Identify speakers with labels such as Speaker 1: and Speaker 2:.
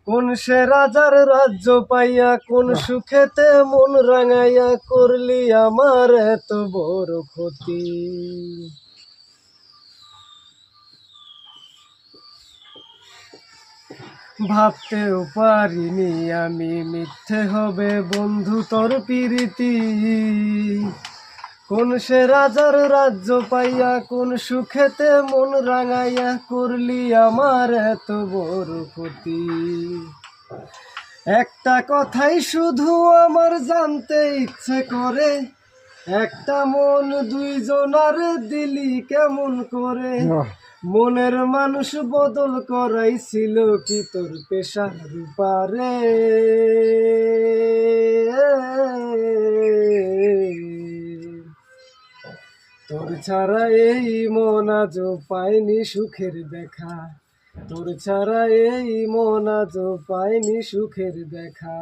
Speaker 1: কোন সে রাজার রাজ্য পাইয়া কোন সুখেতে মন রাঙাইয়া করলি আমার এত বড় ক্ষতি। ভাবতেও পারিনি আমি মিথ্যে হবে বন্ধু তোর প্রীতি। কোন সে রাজার রাজ্য পাইয়া কোন সুখেতে মন রাঙাইয়া করলি আমার এত বড় ক্ষতি। একটা কথাই শুধু আমার জানতে ইচ্ছে করে, একটা মন দুইজনার দিলি কেমন করে? মনের মানুষ বদল করাইছিল কি তোর পেশা রূপারে? তোর ছাড়া এই মন আজও পায়নি সুখের দেখা, তোর ছাড়া এই মন আজও পায়নি সুখের দেখা।